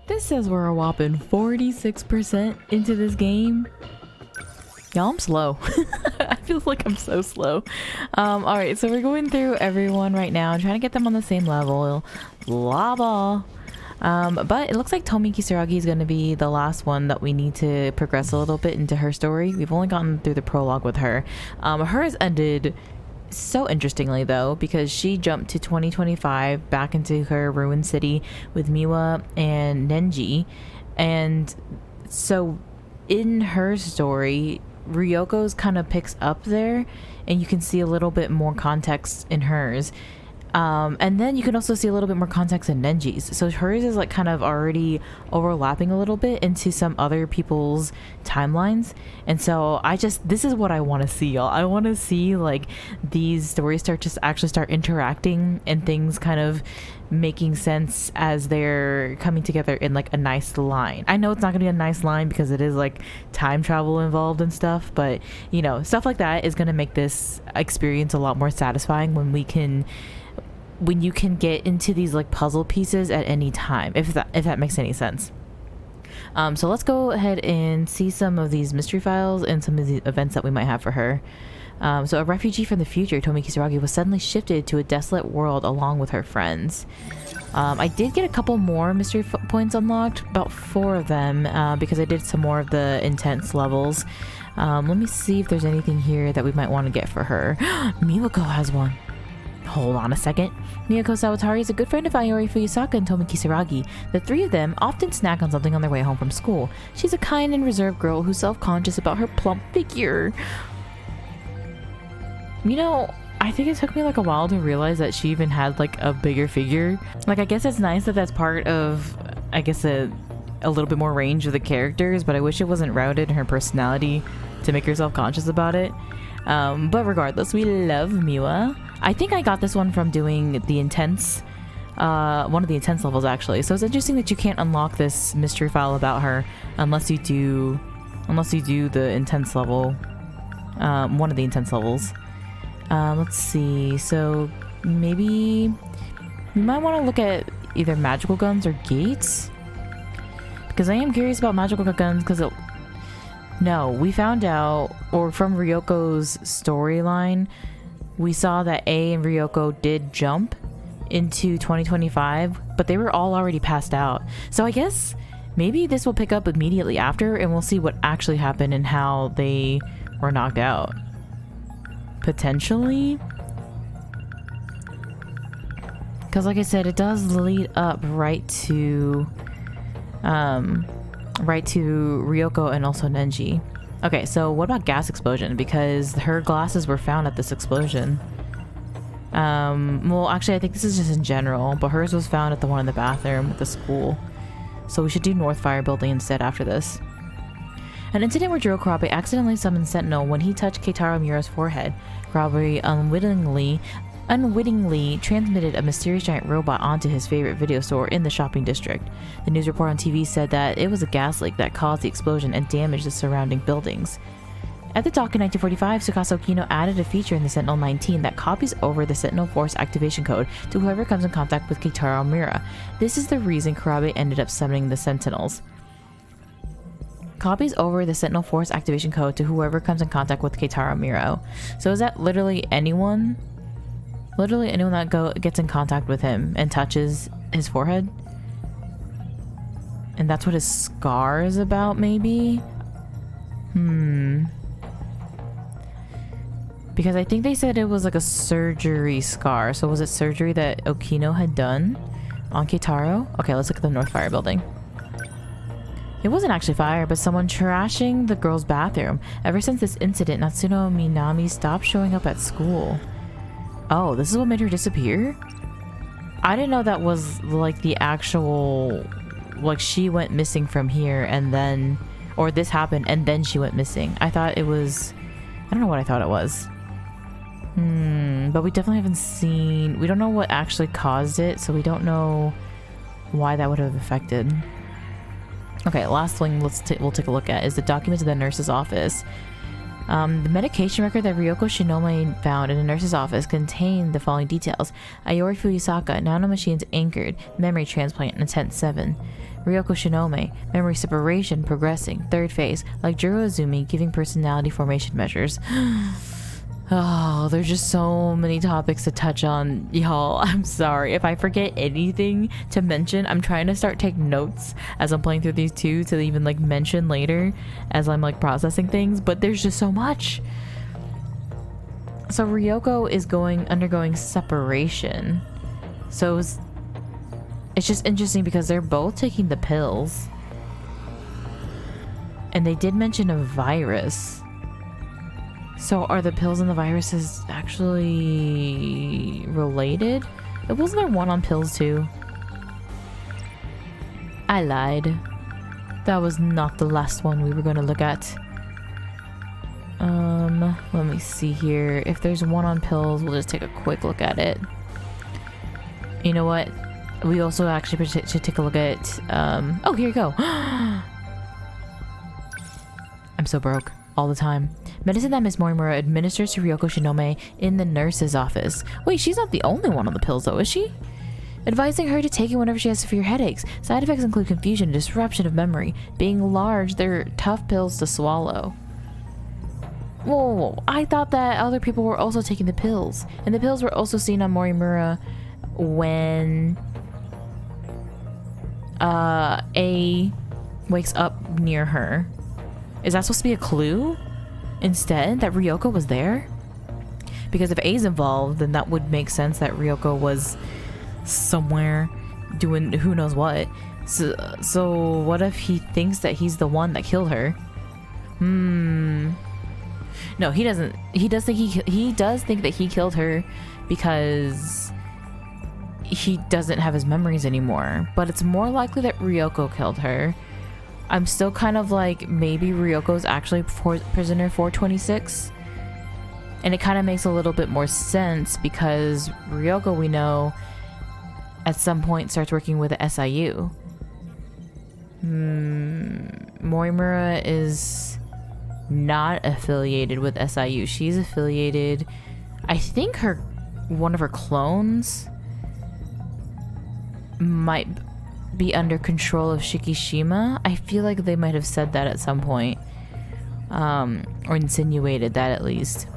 This says we're a whopping 46% into this game. Y'all, I'm slow. I feel like I'm so slow. Alright, so we're going through everyone right now and trying to get them on the same level. Blah blah. But it looks like Tomi Kisaragi is going to be the last one that we need to progress a little bit into her story. We've only gotten through the prologue with her. Hers ended so interestingly though, because she jumped to 2025 back into her ruined city with Miwa and Nenji. And so in her story, Ryoko's kind of picks up there, and you can see a little bit more context in hers. And then you can also see a little bit more context in Nenji's. So hers is like kind of already overlapping a little bit into some other people's timelines. And so this is what I want to see, y'all. I want to see like these stories actually start interacting and things kind of making sense as they're coming together in like a nice line. I know it's not gonna be a nice line because it is like time travel involved and stuff, but you know, stuff like that is gonna make this experience a lot more satisfying when you can get into these like puzzle pieces at any time, if that makes any sense. So let's go ahead and see some of these mystery files and some of the events that we might have for her. So a refugee from the future, Tomi Kisaragi, was suddenly shifted to a desolate world along with her friends. I did get a couple more mystery points unlocked, about 4 of them, because I did some more of the intense levels. Let me see if there's anything here that we might want to get for her. Miwako has one. Hold on a second. Miyako Sawatari is a good friend of Ayori Fuyusaka and Tomi Kisaragi. The 3 of them often snack on something on their way home from school. She's a kind and reserved girl who's self-conscious about her plump figure. You know, I think it took me like a while to realize that she even had like a bigger figure. Like, I guess it's nice that that's part of, I guess, a little bit more range of the characters, but I wish it wasn't routed in her personality to make her self-conscious about it. But regardless, we love Miwa. I think I got this one from doing the intense, one of the intense levels actually. So it's interesting that you can't unlock this mystery file about her unless you do the intense level, one of the intense levels. Let's see. So maybe we might want to look at either magical guns or gates, because I am curious about magical guns. Because no, we found out, or from Ryoko's storyline, we saw that A and Ryoko did jump into 2025, but they were all already passed out. So I guess maybe this will pick up immediately after, and we'll see what actually happened and how they were knocked out. Potentially, because like I said, it does lead up right to Ryoko and also Nenji. Okay, so what about gas explosion? Because her glasses were found at this explosion. Well, actually, I think this is just in general, but hers was found at the one in the bathroom at the school. So we should do North Fire Building instead after this. An incident where Jiro Kurabe accidentally summoned Sentinel when he touched Keitaro Miura's forehead. Kurabe unwittingly transmitted a mysterious giant robot onto his favorite video store in the shopping district. The news report on TV said that it was a gas leak that caused the explosion and damaged the surrounding buildings. At the dock in 1945, Tsukasa Okino added a feature in the Sentinel 19 that copies over the Sentinel Force activation code to whoever comes in contact with Keitaro Miura. This is the reason Kurabe ended up summoning the Sentinels. Copies over the Sentinel Force activation code to whoever comes in contact with Keitaro Miura. So is that literally anyone? Literally anyone that gets in contact with him and touches his forehead? And that's what his scar is about, maybe? Because I think they said it was like a surgery scar. So was it surgery that Okino had done on Keitaro? Okay, let's look at the North Fire Building. It wasn't actually fire, but someone trashing the girls' bathroom. Ever since this incident, Natsuno Minami stopped showing up at school. Oh, this is what made her disappear? I didn't know that was like the actual, like she went missing from here and then, or this happened and then she went missing. I thought it was, I don't know what I thought it was. But we definitely haven't seen, we don't know what actually caused it, so we don't know why that would have affected. Okay, last thing we'll take a look at is the documents of the nurse's office. The medication record that Ryoko Shinome found in a nurse's office contained the following details. Ayori Fuyusaka, nanomachines anchored, memory transplant, and intent 7. Ryoko Shinome, memory separation progressing. Third phase, like Juro Azumi, giving personality formation measures. Oh, there's just so many topics to touch on, y'all. I'm sorry if I forget anything to mention. I'm trying to start taking notes as I'm playing through these two to even like mention later as I'm like processing things, but there's just so much. So Ryoko is undergoing separation. So it's just interesting because they're both taking the pills. And they did mention a virus. So are the pills and the viruses actually related? Wasn't there one on pills too? I lied. That was not the last one we were going to look at. Let me see here. If there's one on pills, we'll just take a quick look at it. You know what? We also actually should take a look at, oh, here you go. I'm so broke all the time. Medicine that Miss Morimura administers to Ryoko Shinome in the nurse's office. Wait, she's not the only one on the pills though, is she? Advising her to take it whenever she has severe headaches. Side effects include confusion, disruption of memory. Being large, they're tough pills to swallow. Whoa, I thought that other people were also taking the pills. And the pills were also seen on Morimura when A wakes up near her. Is that supposed to be a clue instead that Ryoko was there? Because if A's involved, then that would make sense that Ryoko was somewhere doing who knows what. So what if he thinks that he's the one that killed her? No, he doesn't. He does think that he killed her because he doesn't have his memories anymore. But it's more likely that Ryoko killed her. I'm still kind of like, maybe Ryoko's actually prisoner 426. And it kind of makes a little bit more sense because Ryoko, we know, at some point starts working with the SIU. Morimura is not affiliated with SIU. She's affiliated, I think one of her clones might be under control of Shikishima. I feel like they might have said that at some point, or insinuated that at least,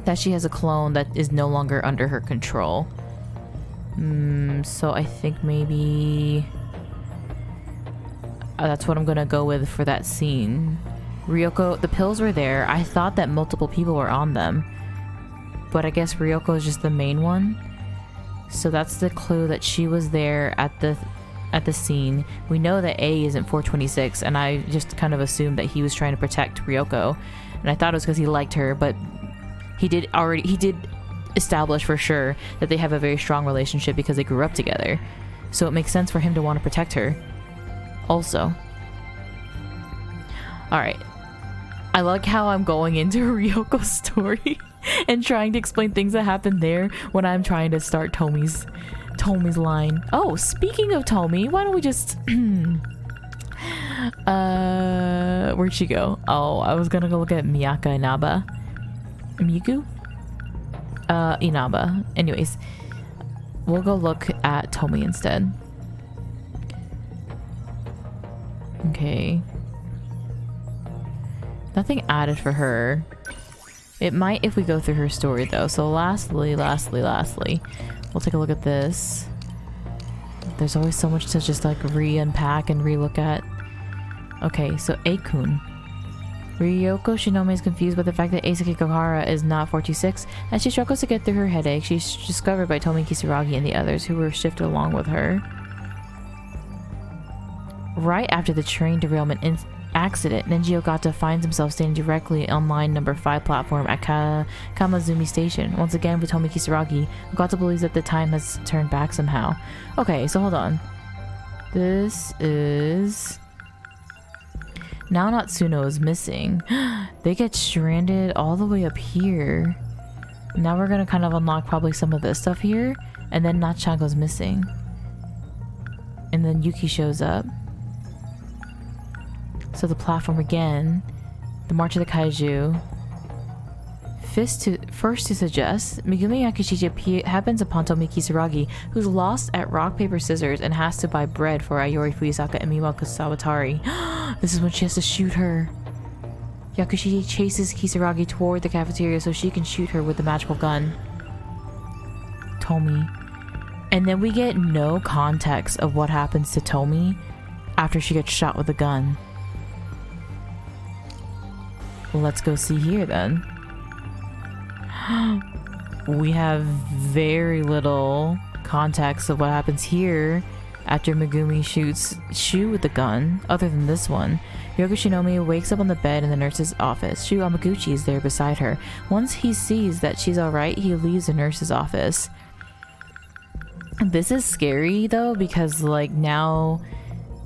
that she has a clone that is no longer under her control. So I think maybe that's what I'm gonna go with for that scene. Ryoko, the pills were there. I thought that multiple people were on them, but I guess Ryoko is just the main one. So that's the clue that she was there at the scene. We know that A isn't 426, and I just kind of assumed that he was trying to protect Ryoko, and I thought it was because he liked her, but he did establish for sure that they have a very strong relationship because they grew up together. So it makes sense for him to want to protect her also. Alright. I like how I'm going into Ryoko's story and trying to explain things that happened there when I'm trying to start Tomi's line. Oh, speaking of Tomi, why don't we just where'd she go? Oh, I was gonna go look at Miyaka Inaba. Miku? Inaba. Anyways, we'll go look at Tomi instead. Okay. Nothing added for her. It might if we go through her story though. So lastly, we'll take a look at this. There's always so much to just like re-unpack and re-look at. Okay, so Eikun. Ryoko Shinome is confused by the fact that Eisaki Kohara is not 426. As she struggles to get through her headache, she's discovered by Tomi Kisaragi and the others who were shifted along with her. Right after the train derailment accident, Nenji Ogata finds himself standing directly on line number 5 platform at Kamazumi Station. Once again with Tomi Kisaragi, Ogata believes that the time has turned back somehow. Okay, so hold on. This is... Now Natsuno is missing. They get stranded all the way up here. Now we're gonna kind of unlock probably some of this stuff here, and then Natchan goes missing. And then Yuki shows up. So the platform again, the March of the Kaiju, First to suggest, Megumi Yakushiji happens upon Tomi Kisaragi, who's lost at rock, paper, scissors and has to buy bread for Ayori Fuyusaka and Miwako Sawatari. This is when she has to shoot her. Yakushiji chases Kisaragi toward the cafeteria so she can shoot her with the magical gun. Tomi. And then we get no context of what happens to Tomi after she gets shot with a gun. Let's go see here then. We have very little context of what happens here after Megumi shoots Shu with the gun, other than this one. Ryoko Shinomi wakes up on the bed in the nurse's office. Shu Amaguchi is there beside her. Once he sees that she's alright, he leaves the nurse's office. This is scary though, because like now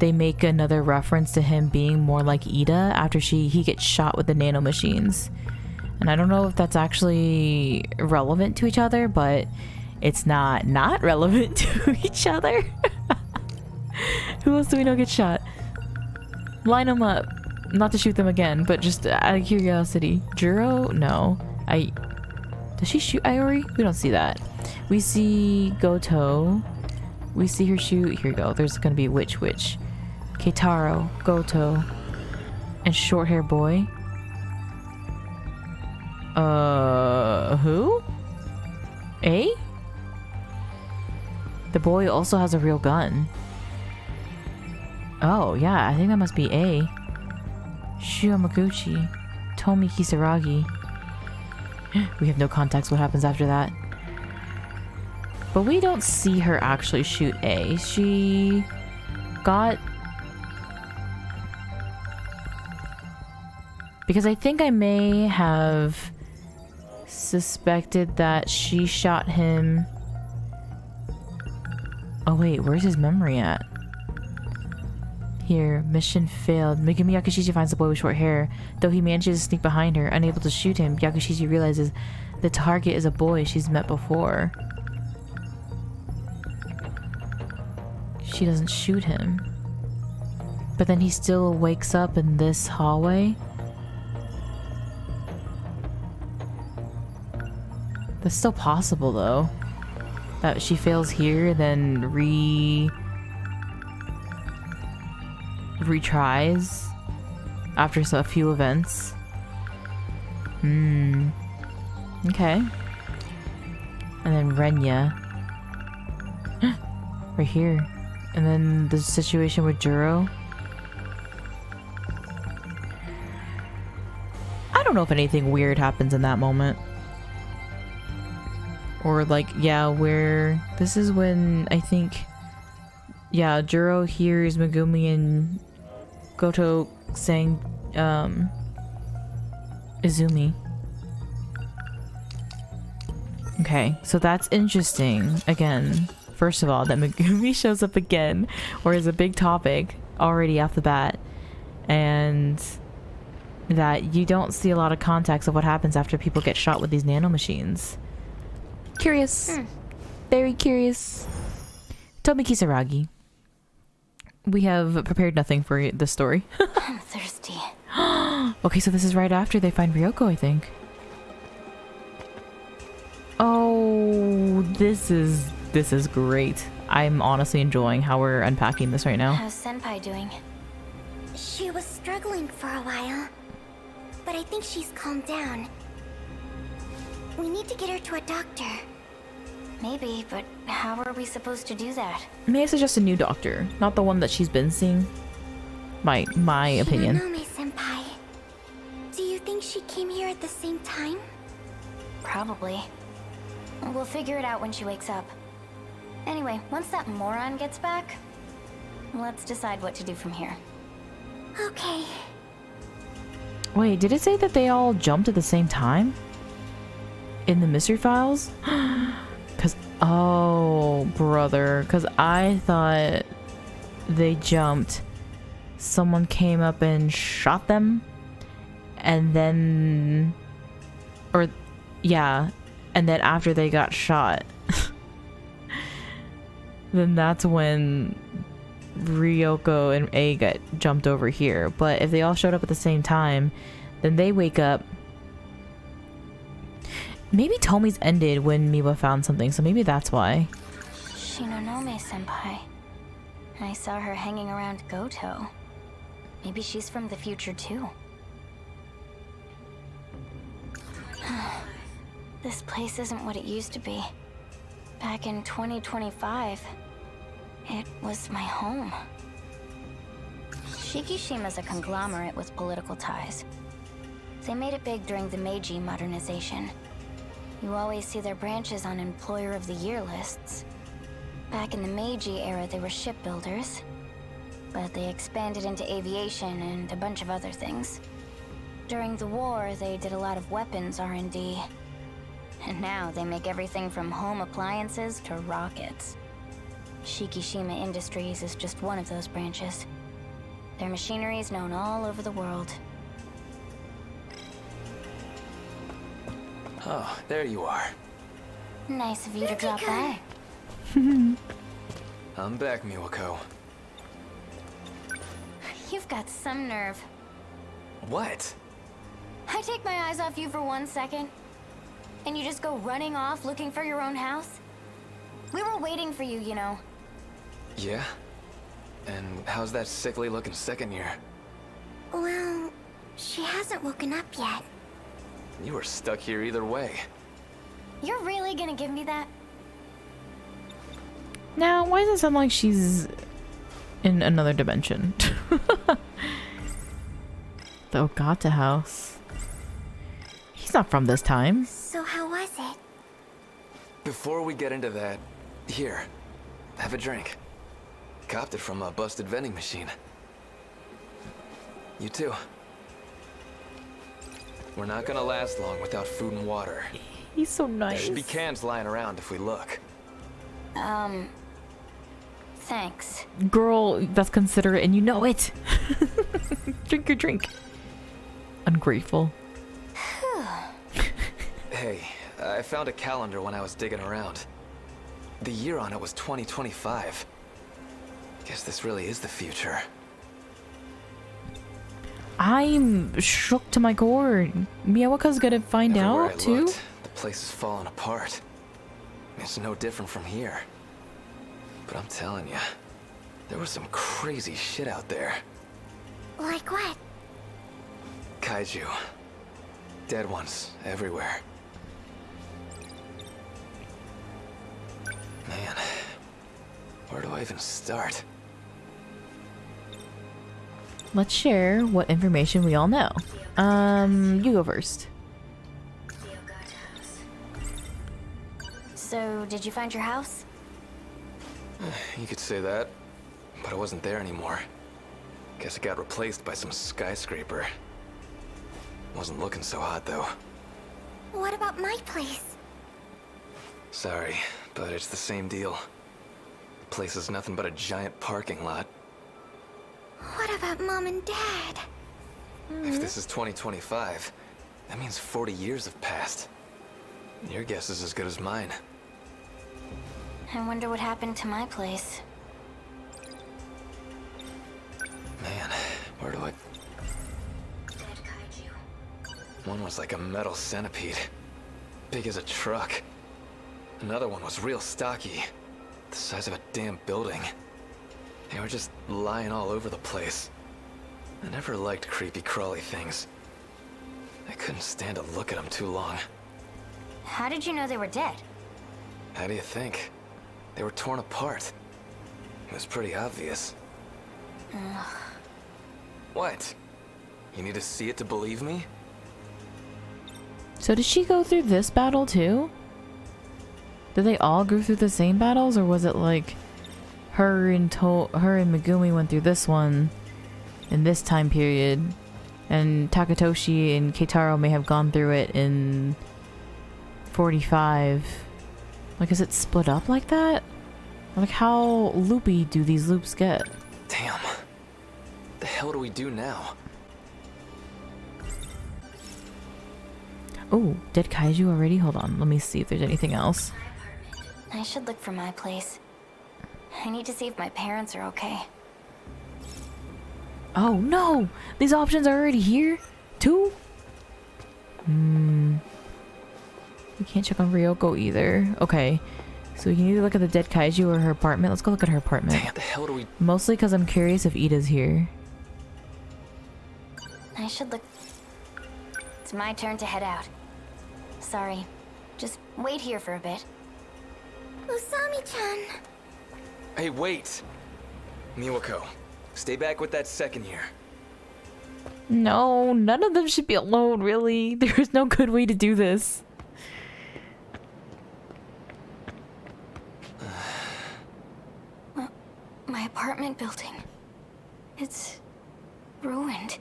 they make another reference to him being more like Ida after he gets shot with the nanomachines. And I don't know if that's actually relevant to each other, but it's not relevant to each other. Who else do we know gets shot? Line them up. Not to shoot them again, but just out of curiosity. Juro? No. Does she shoot Ayori? We don't see that. We see Goto. We see her shoot. Here we go. There's gonna be which. Keitaro, Goto, and short hair boy. Who? A? The boy also has a real gun. Oh, yeah, I think that must be A. Shu Yamaguchi, Tomi Kisaragi. We have no context what happens after that. But we don't see her actually shoot A. She got... Because I think I may have suspected that she shot him... Oh wait, where's his memory at? Here, mission failed. Megumi Yakushiji finds the boy with short hair. Though he manages to sneak behind her, unable to shoot him, Yakushiji realizes the target is a boy she's met before. She doesn't shoot him. But then he still wakes up in this hallway. That's still possible though. That she fails here, then retries after a few events. Okay. And then Renya. Right here. And then the situation with Juro. I don't know if anything weird happens in that moment. Or like, yeah, where... This is when I think... Yeah, Juro hears Megumi and Goto saying, Izumi. Okay, so that's interesting. Again, first of all, that Megumi shows up again, or is a big topic already off the bat. And that you don't see a lot of context of what happens after people get shot with these nanomachines. Curious. Very curious. Tomi Kisaragi. We have prepared nothing for this story. I'm thirsty. Okay, so this is right after they find Ryoko, I think. Oh, this is great. I'm honestly enjoying how we're unpacking this right now. How's Senpai doing? She was struggling for a while, but I think she's calmed down. We need to get her to a doctor. Maybe, but how are we supposed to do that? May I suggest a new doctor, not the one that she's been seeing? My opinion. Senpai. Do you think she came here at the same time? Probably. We'll figure it out when she wakes up. Anyway, once that moron gets back, let's decide what to do from here. Okay. Wait, did it say that they all jumped at the same time? In the mystery files? Oh, brother. Because I thought they jumped. Someone came up and shot them. And then... Or, yeah. And then after they got shot, then that's when Ryoko and A got jumped over here. But if they all showed up at the same time, then they wake up Maybe Tomi's ended when Miwa found something, so maybe that's why. Shinonome-senpai. I saw her hanging around Goto. Maybe she's from the future too. This place isn't what it used to be. Back in 2025, it was my home. Shikishima's a conglomerate with political ties. They made it big during the Meiji modernization. You always see their branches on Employer of the Year lists. Back in the Meiji era, they were shipbuilders, but they expanded into aviation and a bunch of other things. During the war, they did a lot of weapons R&D. And now they make everything from home appliances to rockets. Shikishima Industries is just one of those branches. Their machinery is known all over the world. Oh, there you are. Nice of you to drop by. I'm back, Miwako. You've got some nerve. What? I take my eyes off you for 1 second, and you just go running off looking for your own house? We were waiting for you, you know. Yeah? And how's that sickly looking second year? Well, she hasn't woken up yet. You were stuck here either way. You're really gonna give me that? Now, why does it sound like she's in another dimension? The Ogata house. He's not from this time. So how was it? Before we get into that, here, have a drink. Copped it from a busted vending machine. You too. We're not gonna last long without food and water. He's so There nice. should be cans lying around if we look. Thanks. Girl, that's considerate and you know it. Drink your drink. Ungrateful. Hey, I found a calendar when I was digging around. The year on it was 2025. Guess this really is the future. I'm shook to my core. Miyawako's gonna find Everywhere out I too. looked, the place is falling apart. It's no different from here. But I'm telling you, there was some crazy shit out there. Like what? Kaiju. Dead ones everywhere. Man, where do I even start? Let's share what information we all know. You go first. So, did you find your house? You could say that, but it wasn't there anymore. Guess it got replaced by some skyscraper. Wasn't looking so hot though. What about my place? Sorry, but it's the same deal. The place is nothing but a giant parking lot. What about Mom and Dad? If this is 2025, that means 40 years have passed. Your guess is as good as mine. I wonder what happened to my place. Man, where do I... One was like a metal centipede, big as a truck. Another one was real stocky, the size of a damn building. They were just lying all over the place. I never liked creepy crawly things. I couldn't stand to look at them too long. How did you know they were dead? How do you think? They were torn apart. It was pretty obvious. What? You need to see it to believe me? So did she go through this battle too? Did they all go through the same battles, or was it like her and Megumi went through this one in this time period, and Takatoshi and Keitaro may have gone through it in 45? Like, is it split up like that? Like, how loopy do these loops get? Damn. The hell do we do now? Oh, dead kaiju already? Hold on, let me see if there's anything else. I should look for my place. I need to see if my parents are okay. Oh no! These options are already here? Too? We can't check on Ryoko either. Okay. So we can either look at the dead kaiju or her apartment. Let's go look at her apartment. Damn, the hell do we... Mostly because I'm curious if Ida's here. I should look. It's my turn to head out. Sorry. Just wait here for a bit. Usami-chan. Hey, wait! Miwako, stay back with that second year. No, none of them should be alone, really. There's no good way to do this. My apartment building. It's ruined.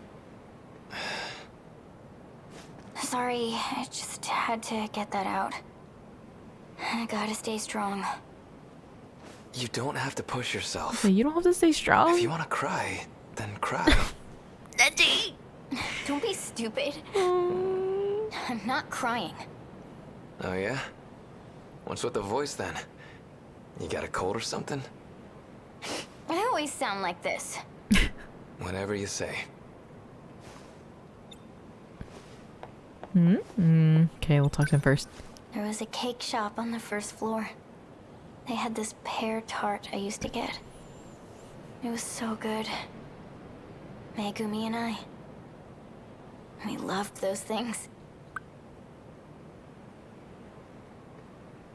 Sorry, I just had to get that out. I gotta stay strong. You don't have to push yourself. Wait, you don't have to stay strong. If you want to cry, then cry. Don't be stupid. I'm not crying. Oh yeah? What's with the voice then? You got a cold or something? I always sound like this. Whatever you say. Okay, we'll talk to him first. There was a cake shop on the first floor. They had this pear tart I used to get. It was so good. Megumi and I. We loved those things.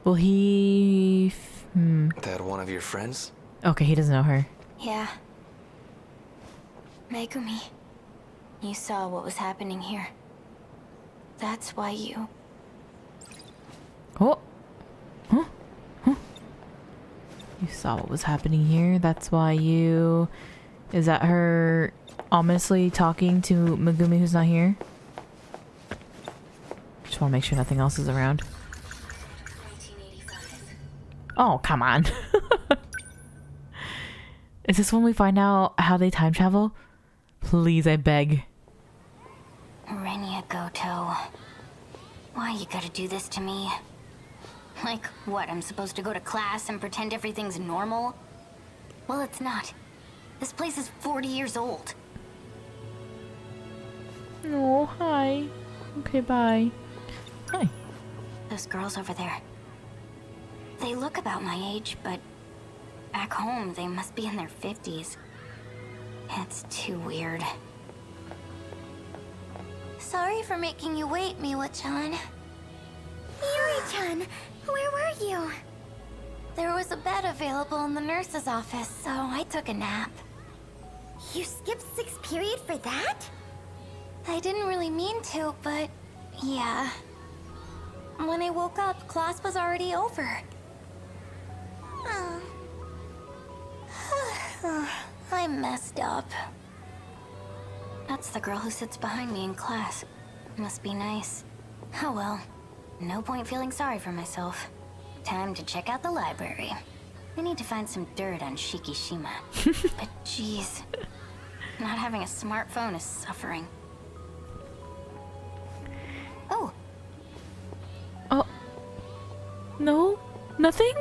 Will he... That one of your friends? Okay, he doesn't know her. Yeah. Megumi. You saw what was happening here. That's why you... Oh! Huh? Huh? You saw what was happening here. That's why you... Is that her ominously talking to Megumi who's not here? Just want to make sure nothing else is around. Oh, come on. Is this when we find out how they time travel? Please, I beg. Renya Goto. Why you gotta do this to me? Like, what, I'm supposed to go to class and pretend everything's normal? Well, it's not. This place is 40 years old. Oh, hi. Okay, bye. Hi. Those girls over there. They look about my age, but back home they must be in their 50s. It's too weird. Sorry for making you wait, Miwa-chan. Yuri-chan, where were you? There was a bed available in the nurse's office, so I took a nap. You skipped 6th period for that? I didn't really mean to, but yeah. When I woke up, class was already over. Oh. I messed up. That's the girl who sits behind me in class. Must be nice. Oh well. No point feeling sorry for myself. Time to check out the library. I need to find some dirt on Shikishima. But jeez. Not having a smartphone is suffering. Oh! Oh. No? Nothing?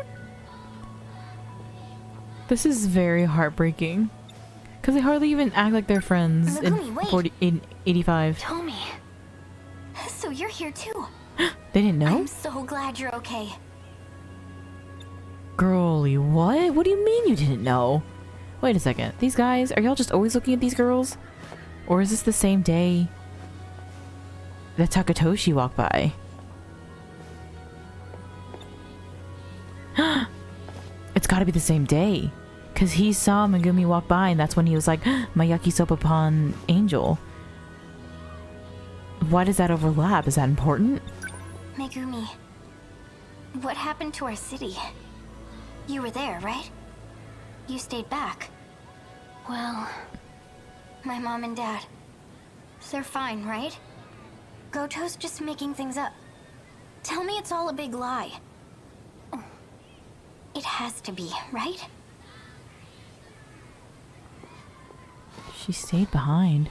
This is very heartbreaking. Because they hardly even act like they're friends in 85. Tommy. So you're here too. They didn't know? I'm so glad you're okay. Girly, what? What do you mean you didn't know? Wait a second. These guys, are y'all just always looking at these girls? Or is this the same day that Takatoshi walked by? It's gotta be the same day. Because he saw Megumi walk by and that's when he was like, my yakisoba upon angel. Why does that overlap? Is that important? Megumi, what happened to our city? You were there, right? You stayed back. Well, my mom and dad, they're fine, right? Goto's just making things up. Tell me it's all a big lie. It has to be, right? She stayed behind.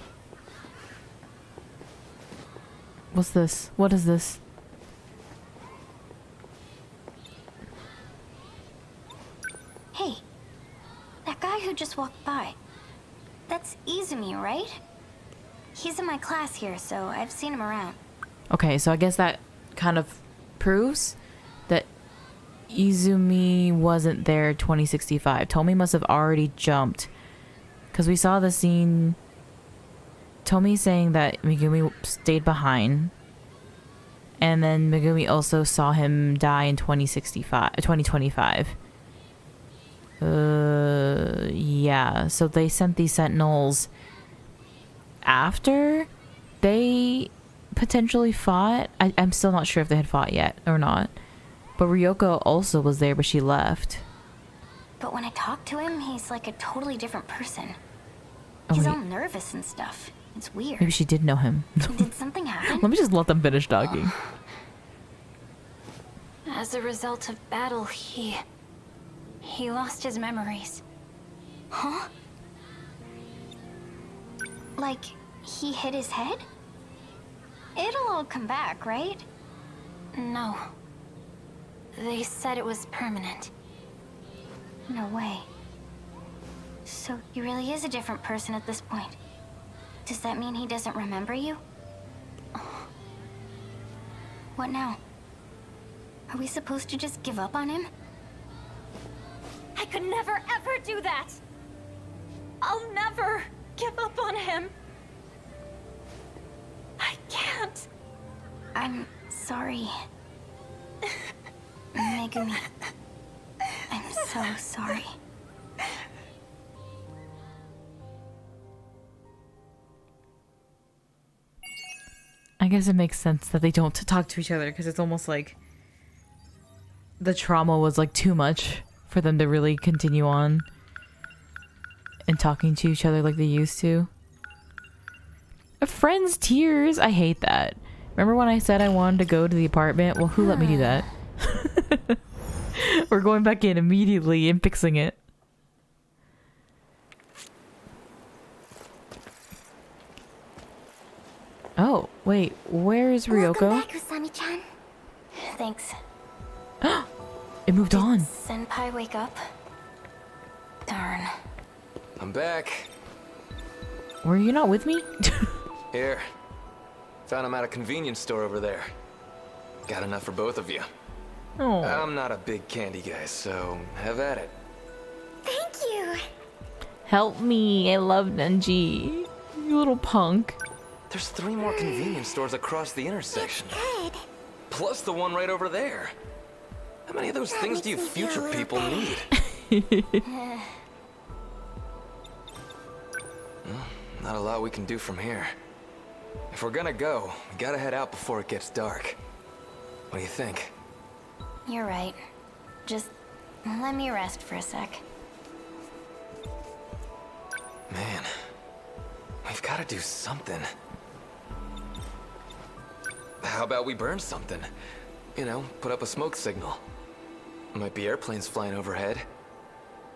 What's this? What is this? Hey, that guy who just walked by. That's Izumi, right? He's in my class here, so I've seen him around. Okay, so I guess that kind of proves that Izumi wasn't there 2065. Tomi must have already jumped. Because we saw the scene... Tomi saying that Megumi stayed behind. And then Megumi also saw him die in 2025. Yeah. So they sent these Sentinels after they potentially fought. I'm still not sure if they had fought yet or not. But Ryoko also was there, but she left. But when I talk to him, he's like a totally different person. Oh, He's wait. all nervous and stuff. It's weird. Maybe she did know him. Did something happen? Let me just let them finish talking. As a result of battle, he lost his memories. Huh? Like, he hit his head? It'll all come back, right? No. They said it was permanent. No way. So he really is a different person at this point. Does that mean he doesn't remember you? What now? Are we supposed to just give up on him? I could never ever do that! I'll never give up on him! I can't! I'm sorry. Megumi. I'm so sorry. I guess it makes sense that they don't talk to each other because it's almost like the trauma was like too much for them to really continue on and talking to each other like they used to. A friend's tears. I hate that. Remember when I said I wanted to go to the apartment? Well, who let me do that? We're going back in immediately and fixing it. Oh, wait. Where is Ryoko? Welcome back, Usami-chan. Thanks. It moved on. Senpai wake up? Darn. I'm back. Were you not with me? Here. Found him at a convenience store over there. Got enough for both of you. Oh. I'm not a big candy guy, so have at it. Thank you. Help me. I love Nenji. You little punk. There's 3 more convenience stores across the intersection. Good. Plus the one right over there. How many of those That things do you makes me feel future a little people better. need? Well, not a lot we can do from here. If we're gonna go, we gotta head out before it gets dark. What do you think? You're right. Just let me rest for a sec. Man, we've gotta do something. How about we burn something? You know, put up a smoke signal. Might be airplanes flying overhead.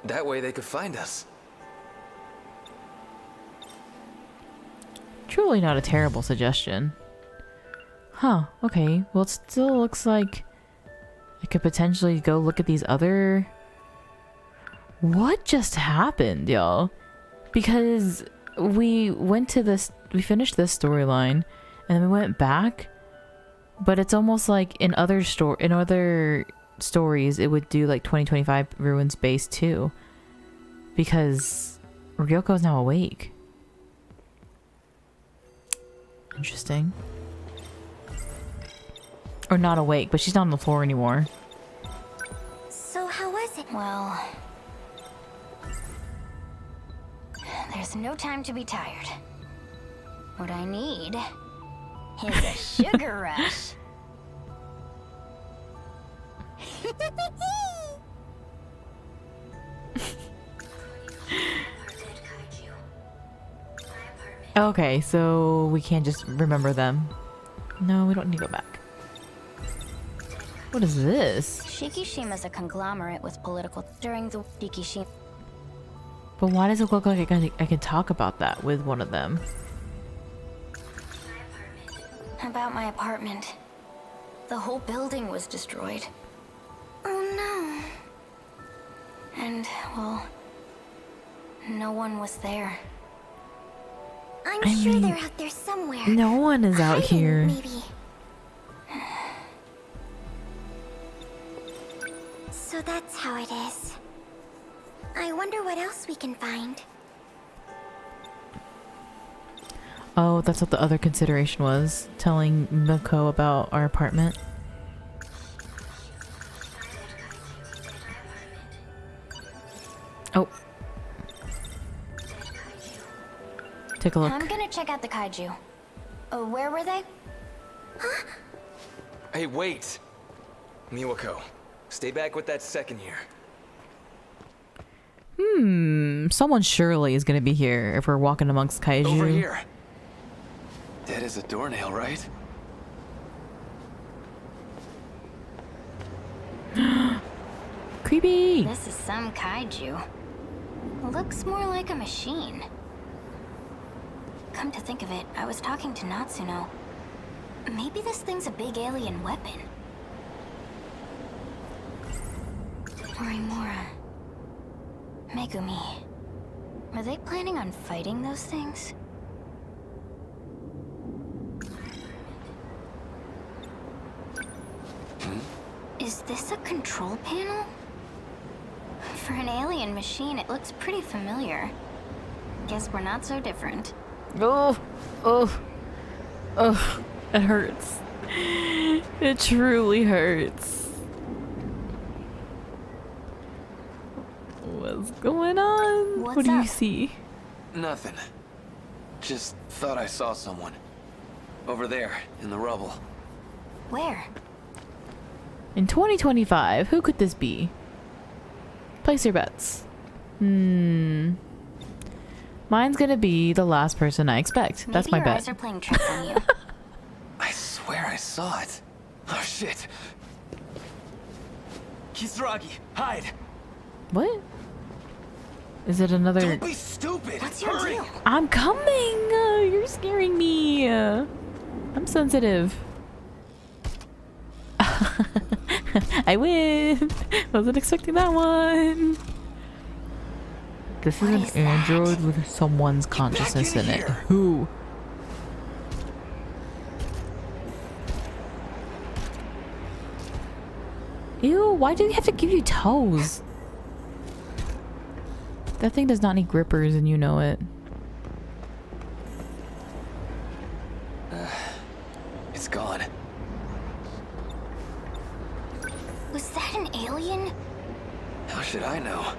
That way they could find us. Truly not a terrible suggestion. Huh, okay. Well, it still looks like I could potentially go look at these other... What just happened, y'all? Because we went to this... We finished this storyline, and then we went back, but it's almost like in other stories, it would do like 2025 Ruins Base too. Because Ryoko is now awake. Interesting. Or not awake, but she's not on the floor anymore. So how was it? Well, there's no time to be tired. What I need is a sugar rush. Okay, so we can't just remember them. No, we don't need to go back. What is this? Shikishima's a conglomerate with political... During the Shikishima... But why does it look like I can talk about that with one of them? About my apartment. The whole building was destroyed. Oh And, well... no one was there. no. I'm I sure mean, they're out there somewhere. No one is out Hiding, here. Maybe. So that's how it is. I wonder what else we can find. Oh, that's what the other consideration was. Telling Miko about our apartment. Oh. Take a look. I'm gonna check out the kaiju. Oh, where were they? Hey, wait! Miwako, stay back with that second year. Someone surely is gonna be here if we're walking amongst kaiju. Over here. Dead as a doornail, right? Creepy! This is some kaiju. Looks more like a machine. Come to think of it, I was talking to Natsuno. Maybe this thing's a big alien weapon. Morimura. Megumi. Are they planning on fighting those things? Is this a control panel? For an alien machine, it looks pretty familiar. Guess we're not so different. Oh, it hurts. It truly hurts. What's going on? What's What do you up? see? Nothing. Just thought I saw someone. Over there, in the rubble. Where? In 2025, who could this be? Place your bets. Mine's gonna be the last person I expect. Maybe That's my your bet. eyes are playing tricks on you. I swear I saw it. Oh shit. Kisaragi, hide! What? Is it another? Don't be stupid! What's your Hurry! deal? I'm coming! You're scaring me! I'm sensitive. I win! Wasn't expecting that one! This is What an is that? android with someone's consciousness in in it. here. Who? Ew, why do they have to give you toes? That thing does not need grippers and you know it. It's gone. Was that an alien? How should I know?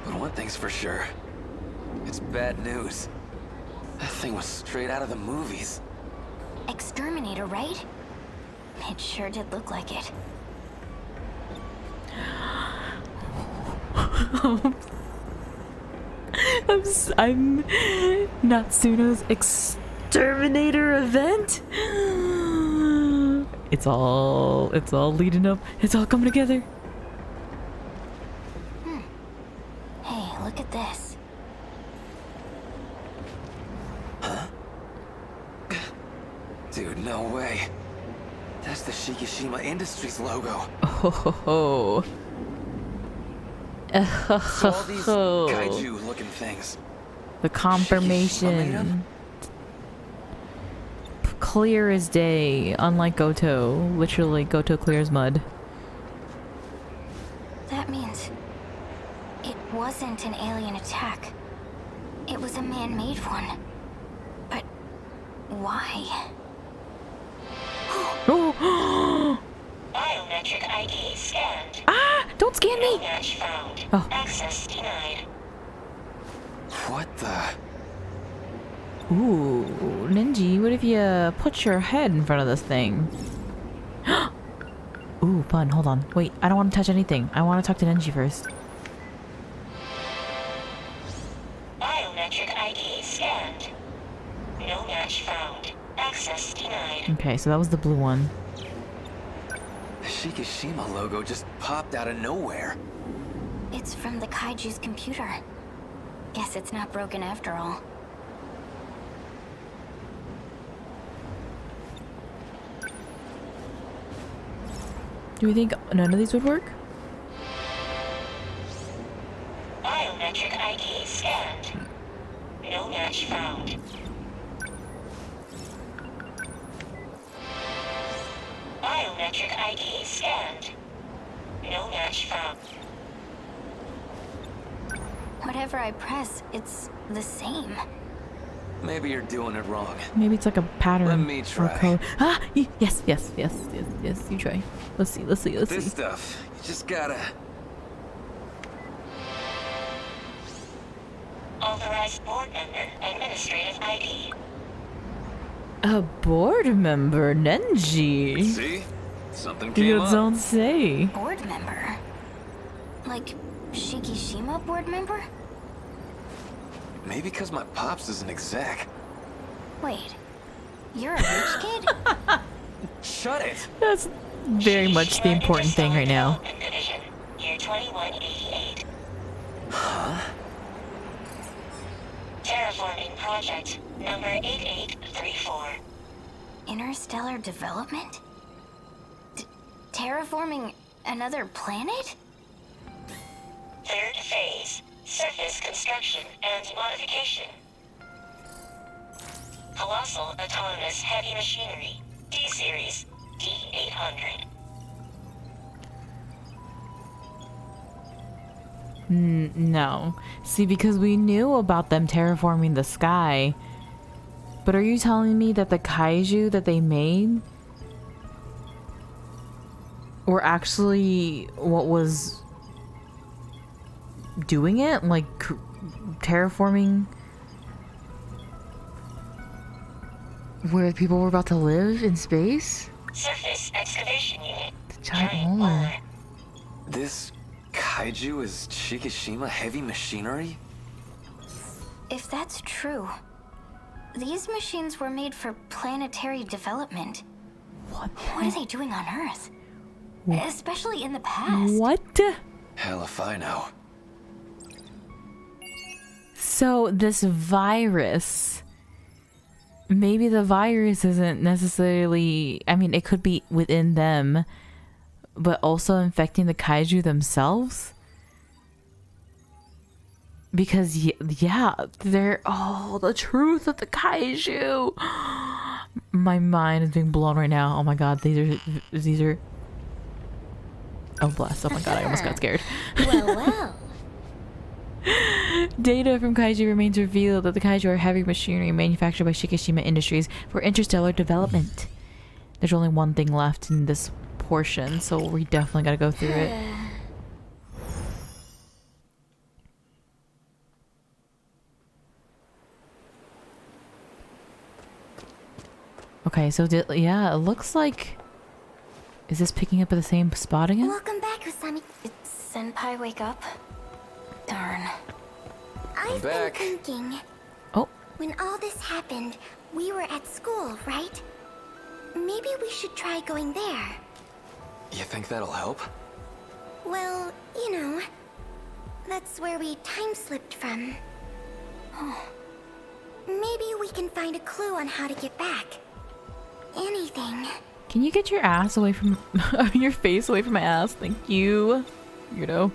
But one thing's for sure. It's bad news. That thing was straight out of the movies. Exterminator, right? It sure did look like it. I'm Natsuno's exterminator event. It's all leading up. It's all coming together. Hey, look at this. Dude, no way. That's the Shikishima Industries logo. Oh. So all these kaiju-looking things. The confirmation. Clear as day, unlike Goto. Literally, Goto clears mud. That means it wasn't an alien attack. It was a man-made one. But why? Oh! Biometric ID scanned. Ah! Don't scan No me! match found. Oh. Access denied. What the? Ooh, Ninji, what if you put your head in front of this thing? Ooh, fun. Hold on. Wait, I don't want to touch anything. I want to talk to Ninji first. Biometric ID scanned. No match found. Access denied. Okay, so that was the blue one. The Shikishima logo just popped out of nowhere. It's from the kaiju's computer. Guess it's not broken after all. Do you think none of these would work? Biometric ID scanned. No match found. Biometric ID scanned. No match found. Whatever I press, it's the same. Maybe you're doing it wrong. Maybe it's like a pattern. Let me or try. code. Ah, yes. You try. Let's see. This see. stuff, you just gotta... Authorized board member, administrative ID. A board member, Nenji. See? Something came You up. don't say. Board member? Like Shikishima board member? Maybe because my pops is an exec. Wait, you're a rich kid? Shut it! That's very much the important thing right now. Division, year 2188. Huh? Terraforming project number 8834. Interstellar development? Terraforming another planet? Third phase, surface construction and modification. Colossal autonomous heavy machinery, D-Series, D800. No. See, because we knew about them terraforming the sky. But are you telling me that the kaiju that they made were actually what was doing it? Like terraforming where people were about to live in space? Surface excavation unit. The giant molar. This kaiju is Shikishima heavy machinery? If that's true, these machines were made for planetary development. What? What are they doing on Earth? Especially in the past. What? Hell if I know. So this virus, maybe the virus isn't necessarily, I mean, it could be within them, but also infecting the kaiju themselves? Because yeah, they're, oh, the truth of the kaiju. My mind is being blown right now. Oh my god, these are oh bless. Oh my god, I almost got scared. Well. Data from kaiju remains revealed that the kaiju are heavy machinery manufactured by Shikishima Industries for interstellar development. There's only one thing left in this portion, so we definitely gotta go through it. Okay, so yeah, it looks like... Is this picking up at the same spot again? Welcome back, Usami. Did Senpai wake up? Darn. I've been back. thinking. Oh, When all this happened, we were at school, right? Maybe we should try going there. You think that'll help? Well, you know, that's where we time slipped from. Maybe we can find a clue on how to get back. Anything. can you get your ass away from... your face away from my ass? Thank you. You know.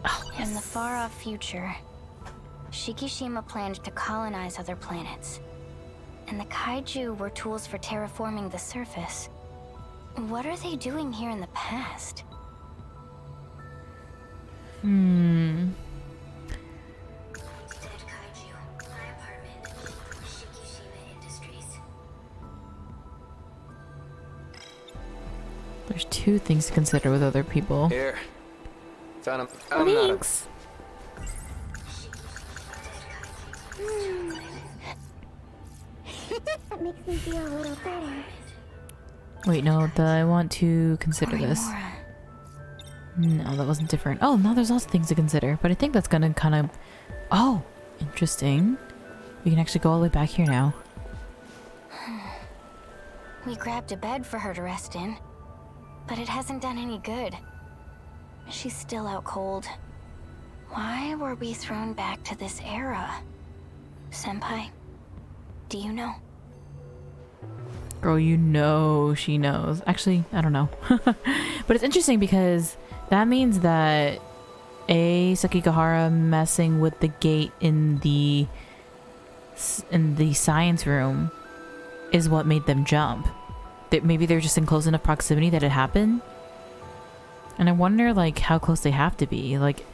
Oh, yes. In the far-off future, Shikishima planned to colonize other planets. And the kaiju were tools for terraforming the surface. What are they doing here in the past? There's two things to consider with other people. Here. Found him. Oh, thanks. That makes me feel a little better. Wait, no, I want to consider this. Remora. No, that wasn't different. Oh, now there's lots of things to consider, but I think that's gonna kind of... Oh, interesting. We can actually go all the way back here now. We grabbed a bed for her to rest in, but it hasn't done any good. She's still out cold. Why were we thrown back to this era? Senpai, do you know? Girl, you know she knows. Actually, I don't know. But it's interesting because that means that Sakigahara messing with the gate in the science room is what made them jump. maybe they're just in close enough proximity that it happened. And I wonder like how close they have to be. Like,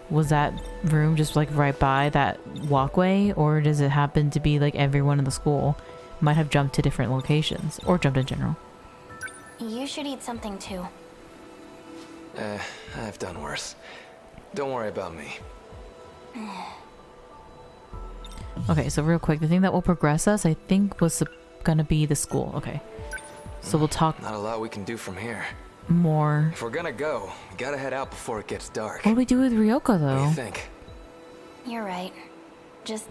was that room just like right by that walkway, or does it happen to be like everyone in the school might have jumped to different locations or jumped in general? You should eat something too. I've done worse. Don't worry about me. Okay, so real quick, the thing that will progress us, I think, was gonna be the school. Okay, so we'll talk Not a lot we can do from here. more. If we're gonna go, we gotta head out before it gets dark. What do we do with Ryoka What do though? you think? You're right. Just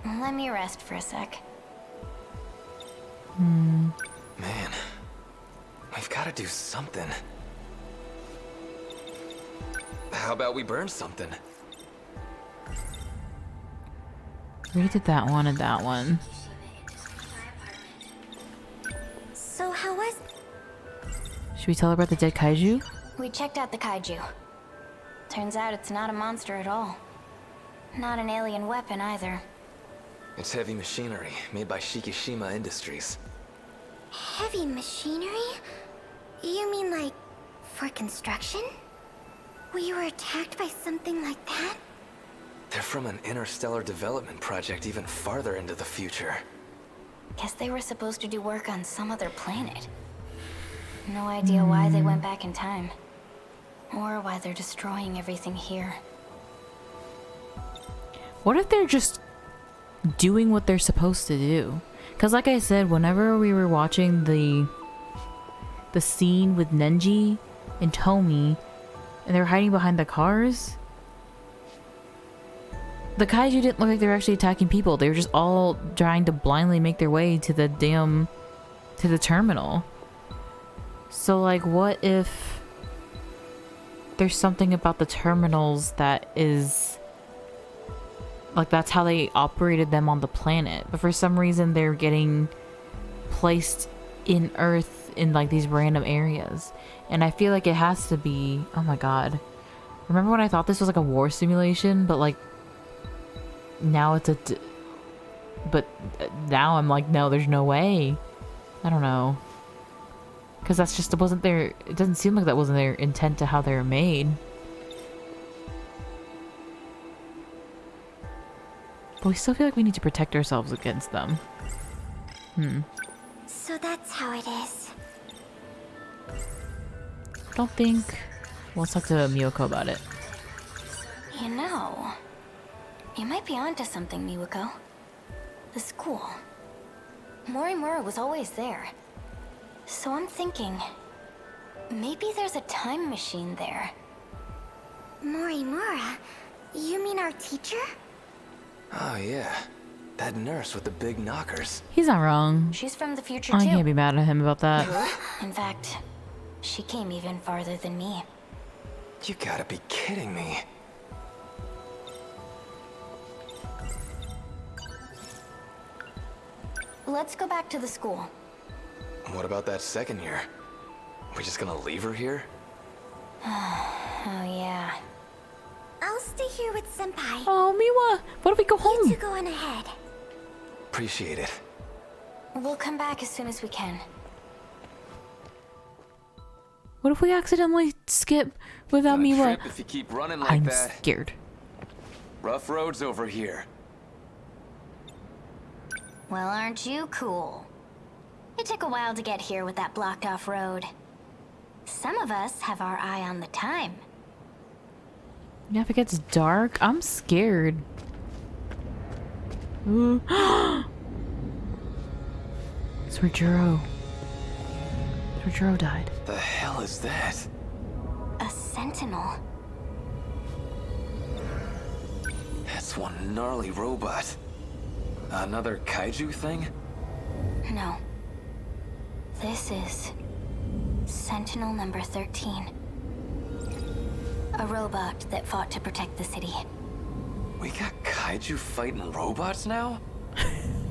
let me rest for a sec. Man, we've gotta do something. How about we burn something? We did that one and that one. So how was... Should we tell her about the dead kaiju? We checked out the kaiju. Turns out it's not a monster at all. Not an alien weapon either. It's heavy machinery made by Shikishima Industries. Heavy machinery? You mean like for construction? We were attacked by something like that? They're from an interstellar development project even farther into the future. Guess they were supposed to do work on some other planet. No idea why they went back in time. Or why they're destroying everything here. What if they're just doing what they're supposed to do? Because like I said, whenever we were watching the scene with Nenji and Tomi, and they were hiding behind the cars, the kaiju didn't look like they were actually attacking people. They were just all trying to blindly make their way to the terminal. So like, what if there's something about the terminals that is like, that's how they operated them on the planet, but for some reason they're getting placed in Earth in like these random areas, and I feel like it has to be, oh my god, remember when I thought this was like a war simulation, but like now it's but now I'm like, no, there's no way. I don't know, because that's just, it wasn't their, it doesn't seem like that wasn't their intent to how they were made. But we still feel like we need to protect ourselves against them. So that's how it is. I don't think... Well, let's talk to Miyoko about it. You know, you might be onto something, Miwako. The school. Morimura was always there. So I'm thinking, maybe there's a time machine there. Morimura? You mean our teacher? Oh yeah, that nurse with the big knockers. He's not wrong. She's from the future I too. can't be mad at him about that. In fact, she came even farther than me. You gotta be kidding me. Let's go back to the school. What about that second year? We just gonna leave her here? Oh yeah. I'll stay here with Senpai. Oh, Miwa! What if we go You home? two go on ahead. Appreciate it. We'll come back as soon as we can. What if we accidentally skip without Gonna Miwa? trip if you keep running like I'm that. scared. Rough roads over here. Well, aren't you cool? It took a while to get here with that blocked off road. Some of us have our eye on the time. Yeah, if it gets dark, I'm scared. Ooh. It's where Juro. It's where Juro died. The hell is that? A sentinel. That's one gnarly robot. Another kaiju thing? No. This is Sentinel number 13. A robot that fought to protect the city. We got kaiju fighting robots now?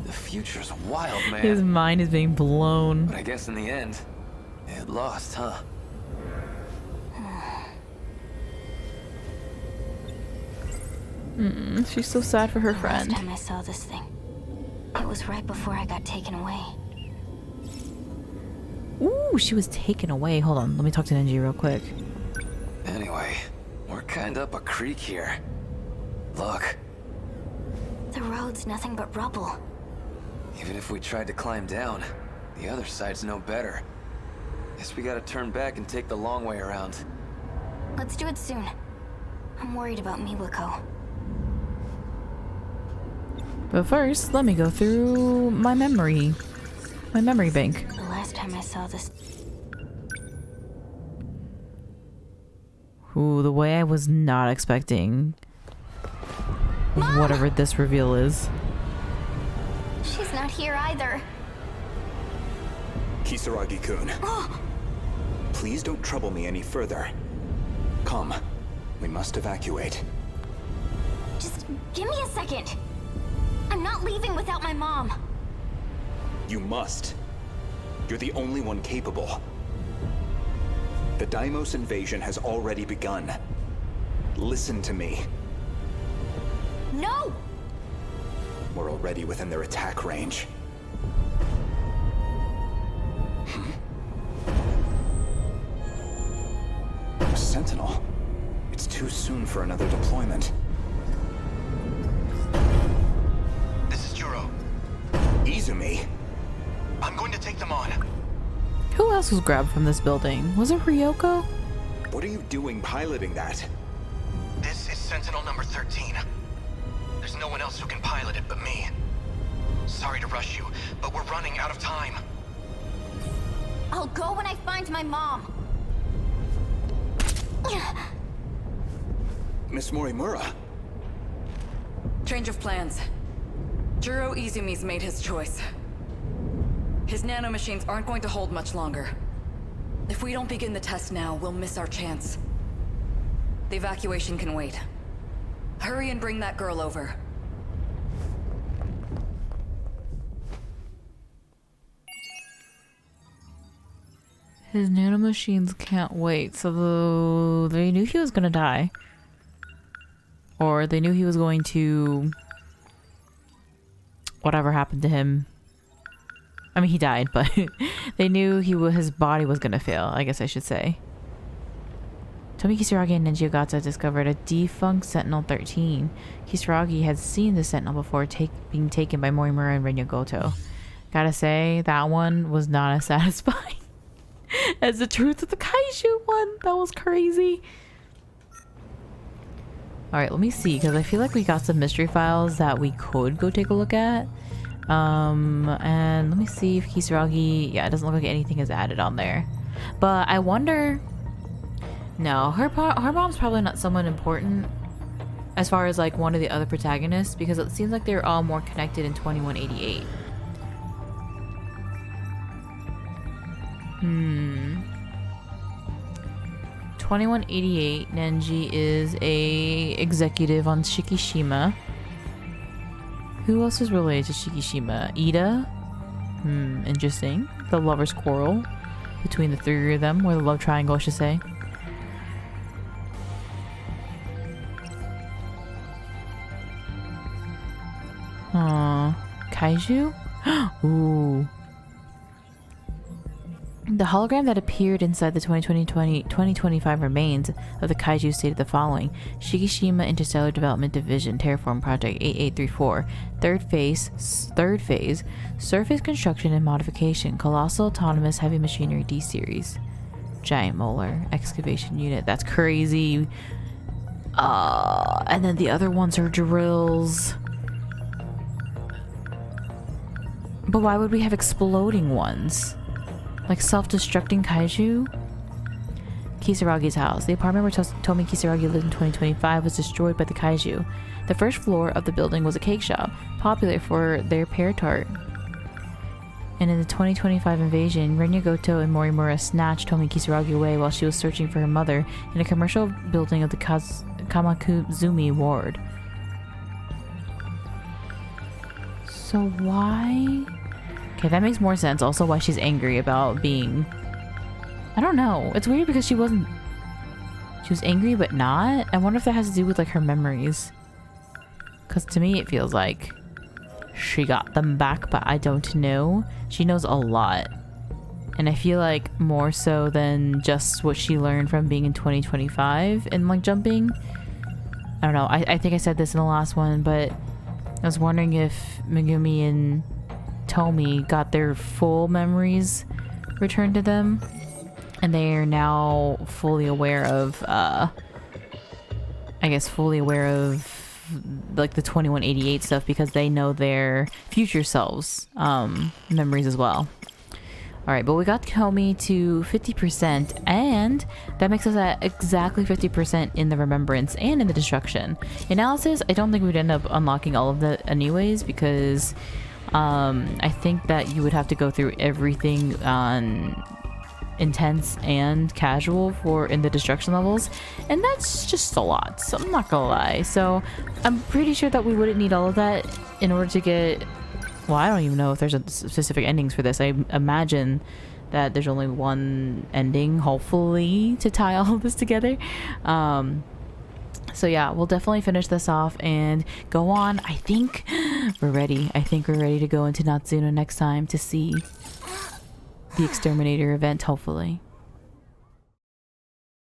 The future's wild, man. His mind is being blown. But I guess in the end, it lost, huh? She's so sad for her Last friend. time I saw this thing, it was right before I got taken away. Ooh, she was taken away. Hold on, let me talk to Nenji real quick. Anyway, we're kind of up a creek here. Look, The road's nothing but rubble. even if we tried to climb down, the other side's no better. Guess we gotta turn back and take the long way around. Let's do it soon. I'm worried about Miwako. But first, let me go through my memory bank. The last time I saw this... Ooh, the way I was not expecting whatever this reveal is. She's not here either. Kisaragi-kun. Please don't trouble me any further. Come. We must evacuate. Just give me a second. I'm not leaving without my mom. You must. You're the only one capable. The Deimos invasion has already begun. Listen to me. No! We're already within their attack range. Sentinel. It's too soon for another deployment. This is Juro. Izumi. I'm going to take them on. Who else was grabbed from this building? Was it Ryoko? What are you doing piloting that? This is Sentinel number 13. There's no one else who can pilot it but me. Sorry to rush you, but we're running out of time. I'll go when I find my mom. Miss Morimura. Change of plans. Juro Izumi's made his choice. His nanomachines aren't going to hold much longer. If we don't begin the test now, we'll miss our chance. The evacuation can wait. Hurry and bring that girl over. His nanomachines can't wait. So they knew he was gonna die. Or they knew he was going to... whatever happened to him. I mean, he died, but they knew his body was gonna fail, I guess I should say. Tomi Kisaragi and Nenji Ogata discovered a defunct Sentinel 13. Kisaragi had seen the Sentinel before being taken by Morimura and Renya Goto. Gotta say, that one was not as satisfying as the truth of the Kaiju one. That was crazy. Alright, let me see, because I feel like we got some mystery files that we could go take a look at. And let me see if Kisaragi... yeah, it doesn't look like anything is added on there. But I wonder... no, her mom's probably not someone important as far as like one of the other protagonists, because it seems like they're all more connected in 2188. 2188, Nenji is a executive on Shikishima. Who else is related to Shikishima? Ida? Interesting. The lovers' quarrel between the three of them, or the love triangle, I should say. Kaiju? Ooh. The hologram that appeared inside the 2025 remains of the Kaiju stated the following: Shikishima Interstellar Development Division, Terraform Project 8834, third phase, surface construction and modification, colossal autonomous heavy machinery D-series, giant molar excavation unit. That's crazy. And then the other ones are drills. But why would we have exploding ones? Like self-destructing kaiju? Kisaragi's house. The apartment where Tomi Kisaragi lived in 2025 was destroyed by the kaiju. The first floor of the building was a cake shop, popular for their pear tart. And in the 2025 invasion, Renya Goto and Morimura snatched Tomi Kisaragi away while she was searching for her mother in a commercial building of the Kamakuzumi ward. So why... okay, that makes more sense. Also, why she's angry about being... I don't know. It's weird because she was angry, but not. I wonder if that has to do with, like, her memories. Because to me, it feels like she got them back, but I don't know. She knows a lot. And I feel like more so than just what she learned from being in 2025 and like jumping. I don't know. I think I said this in the last one, but I was wondering if Megumi and Tomi got their full memories returned to them. And they are now fully aware of, I guess fully aware of like the 2188 stuff because they know their future selves memories as well. Alright, but we got Tomi to 50%, and that makes us at exactly 50% in the remembrance and in the destruction. Analysis, I don't think we'd end up unlocking all of that anyways, because I think that you would have to go through everything on intense and casual for in the destruction levels, and that's just a lot, so I'm not gonna lie. So I'm pretty sure that we wouldn't need all of that in order to get, well, I don't even know if there's a specific endings for this. I imagine that there's only one ending, hopefully, to tie all of this together. So yeah, we'll definitely finish this off and go on. I think we're ready. I think we're ready to go into Natsuno next time to see the Exterminator event, hopefully.